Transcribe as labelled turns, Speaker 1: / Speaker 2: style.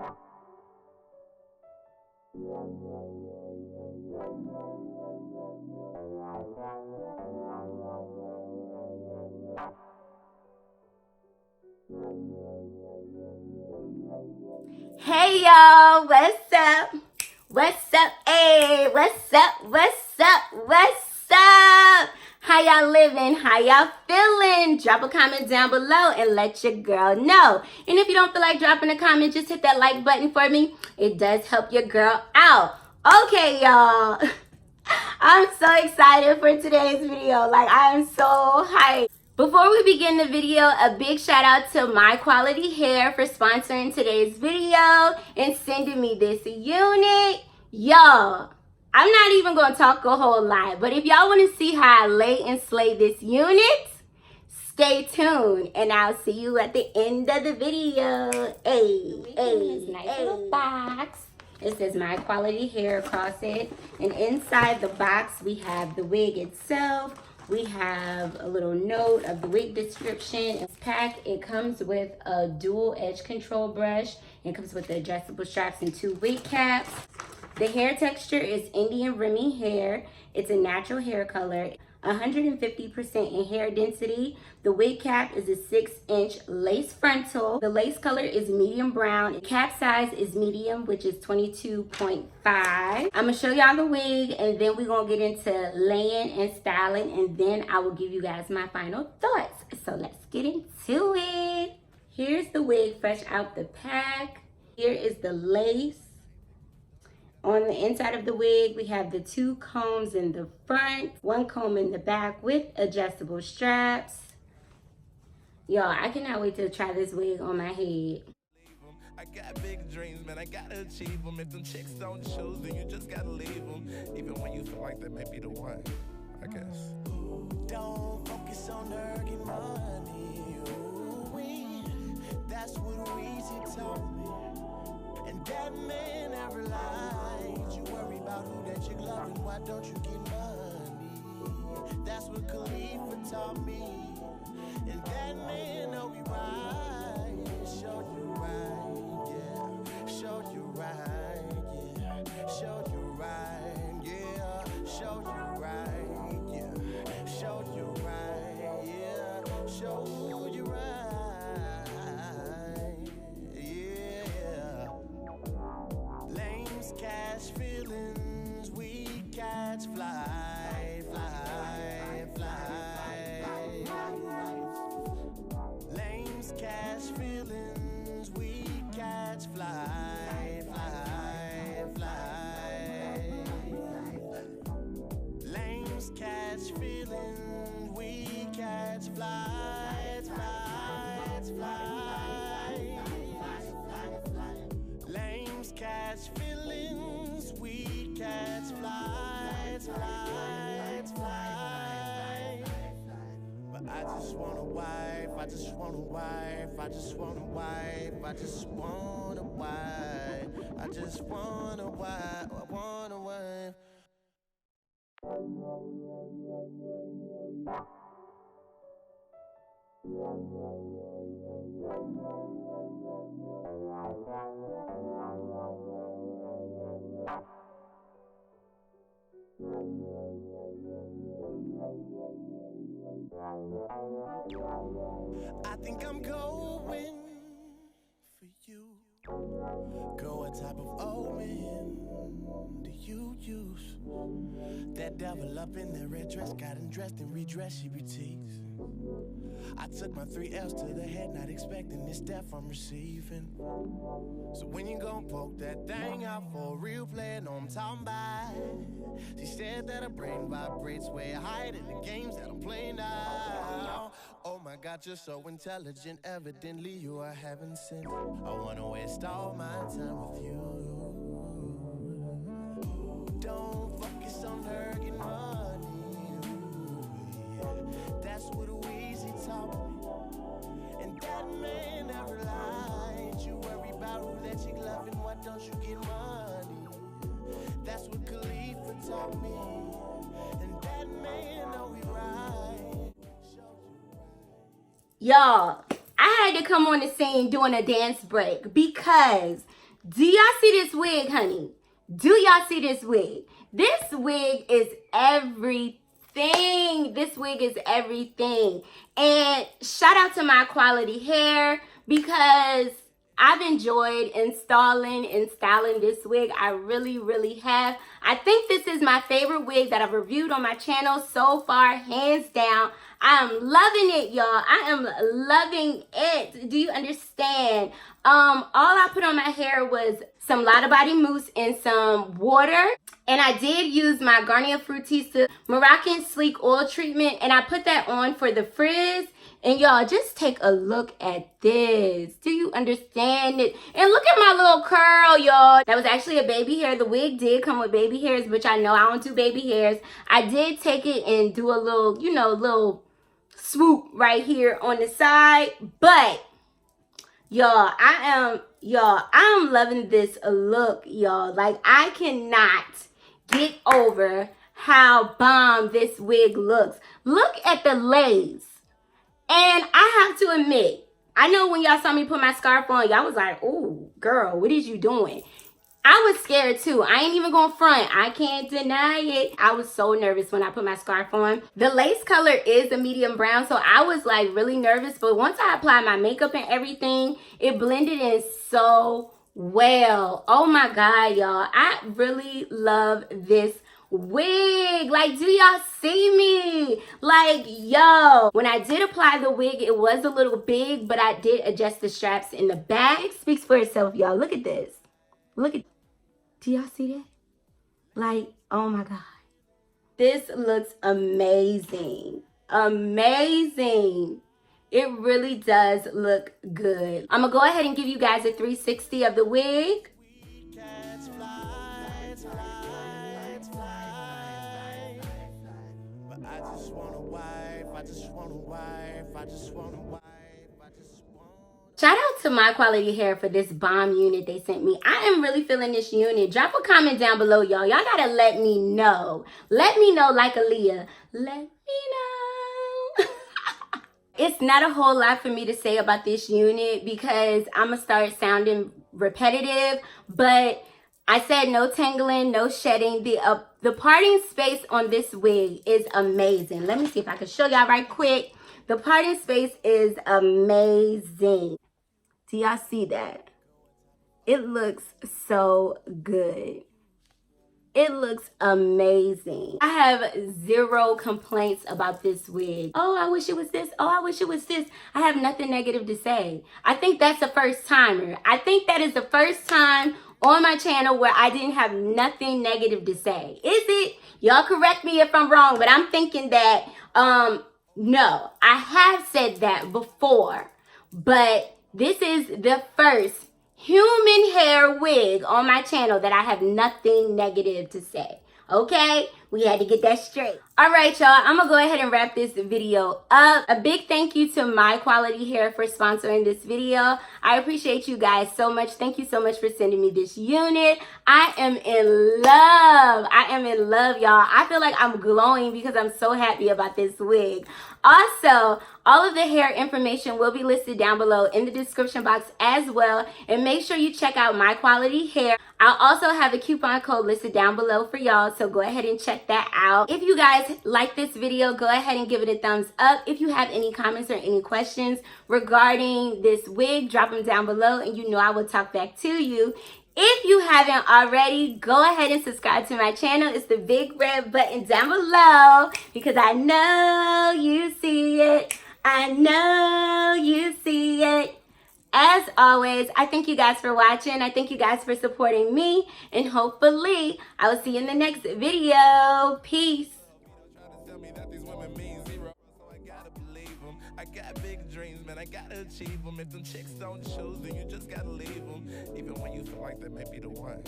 Speaker 1: Hey y'all, what's up? What's up? Hey, what's up? What's up? What's up? How y'all living? How y'all feeling? Drop a comment down below and let your girl know. And if you don't feel like dropping a comment, just hit that like button for me. It does help your girl out. Okay, y'all. I'm so excited for today's video. Like, I am so hyped. Before we begin the video, a big shout out to My Quality Hair for sponsoring today's video and sending me this unit. Y'all, I'm not even going to talk a whole lot, but if y'all want to see how I lay and slay this unit, stay tuned and I'll see you at the end of the video. Nice little box. It says My Quality Hair across it, and inside the box we have the wig itself. We have a little note of the wig description. It's packed. It comes with a dual edge control brush. It comes with the adjustable straps and 2 wig caps. The hair texture is Indian Remy hair. It's a natural hair color, 150% in hair density. The wig cap is a 6-inch lace frontal. The lace color is medium brown. The cap size is medium, which is 22.5. I'm gonna show y'all the wig, and then we're gonna get into laying and styling, and then I will give you guys my final thoughts. So let's get into it. Here's the wig fresh out the pack. Here is the lace. On the inside of the wig, we have the 2 combs in the front, 1 comb in the back with adjustable straps. Y'all, I cannot wait to try this wig on my head.
Speaker 2: I got big dreams, man, I gotta achieve them. If them chicks don't choose, then you just gotta leave them. Even when you feel like that may be the one, I guess. Don't focus on earning money. That's what Weezy told me. And that man never lied. You worry about who that chick loving, why don't you get money? That's what Khalifa taught me. And that man know we right. Show you right, yeah. Show you right, yeah. Show you right, yeah. Show you right, yeah. Show you right, yeah. Show you right. Catch feelings, we catch fly, fly, fly. Lames catch feelings, we catch fly, fly, fly. Lames catch feelings, we catch fly, fly, fly. Lames catch feelings, we catch flights, flights, flights. But I just want a wife, I just want a wife, I just want a wife, I just want a wife, I just want a wife, I want a wife. I think I'm going for you. Girl, what type of old man do you use? That devil up in that red dress, got undressed and redressed, she boutiques. I took my 3 L's to the head, not expecting this death I'm receiving. So when you gon' poke that thing out for a real player, know I'm talking about. She said that her brain vibrates way higher than the games that I'm playing now. Oh my God, you're so intelligent, evidently you are heaven sent. I wanna waste all my time with you. Don't focus on her getting money. That's what Weezy taught me. And that man never lied. You worry about who that chick loving, why don't you get money? That's what Khalifa taught me. And that man know we right.
Speaker 1: Y'all, I had to come on the scene doing a dance break because Do y'all see this wig, honey? Do y'all see this wig? This wig is everything. This wig is everything. And shout out to My Quality Hair, because I've enjoyed installing and styling this wig. I really, really have. I think this is my favorite wig that I've reviewed on my channel so far, hands down. I am loving it, y'all. I am loving it. Do you understand? All I put on my hair was some Lotta Body mousse and some water. And I did use my Garnier Fructista Moroccan Sleek Oil Treatment, and I put that on for the frizz. And y'all, just take a look at this. Do you understand it? And look at my little curl, y'all. That was actually a baby hair. The wig did come with baby hairs, which I know I don't do baby hairs. I did take it and do a little, you know, little swoop right here on the side. But y'all, I'm loving this look, y'all. Like, I cannot get over how bomb this wig looks. Look at the lace. And I have to admit, I know when y'all saw me put my scarf on, y'all was like, "Ooh, girl, what is you doing?" I was scared too. I ain't even gonna front. I can't deny it. I was so nervous when I put my scarf on. The lace color is a medium brown, so I was like really nervous. But once I applied my makeup and everything, it blended in so well. Oh my God, y'all. I really love this wig. Like, do y'all see me? Like, yo, when I did apply the wig, it was a little big, but I did adjust the straps in the back. It speaks for itself, y'all. Look at this. Look at, do y'all see that? Like, oh my God. This looks amazing. Amazing. It really does look good. I'm gonna go ahead and give you guys a 360 of the wig. Shout out to My Quality Hair for this bomb unit they sent me. I am really feeling this unit. Drop a comment down below, y'all. Y'all gotta let me know. Let me know like Aaliyah. Let me know. It's not a whole lot for me to say about this unit because I'm gonna start sounding repetitive, but I said no tangling, no shedding. The parting space on this wig is amazing. Let me see if I can show y'all right quick. The parting space is amazing. Do y'all see that? It looks so good. It looks amazing. I have zero complaints about this wig. Oh, I wish it was this. Oh, I wish it was this. I have nothing negative to say. I think that's a first timer. I think that is the first time on my channel where I didn't have nothing negative to say. Is it? Y'all correct me if I'm wrong, but I'm thinking that, no, I have said that before, but this is the first human hair wig on my channel that I have nothing negative to say. Okay? We had to get that straight. All right, y'all. I'm going to go ahead and wrap this video up. A big thank you to My Quality Hair for sponsoring this video. I appreciate you guys so much. Thank you so much for sending me this unit. I am in love. I am in love, y'all. I feel like I'm glowing because I'm so happy about this wig. Also, all of the hair information will be listed down below in the description box as well. And make sure you check out My Quality Hair. I'll also have a coupon code listed down below for y'all, so go ahead and check that out. If you guys like this video, go ahead and give it a thumbs up. If you have any comments or any questions regarding this wig, drop them down below and you know I will talk back to you. If you haven't already, go ahead and subscribe to my channel. It's the big red button down below because I know you see it. I know you see it. As always, I thank you guys for watching. I thank you guys for supporting me. And hopefully, I will see you in the next video. Peace.
Speaker 2: I got big dreams, man, I gotta achieve them. If them chicks don't choose, then you just gotta leave them. Even when you feel like that may be the one.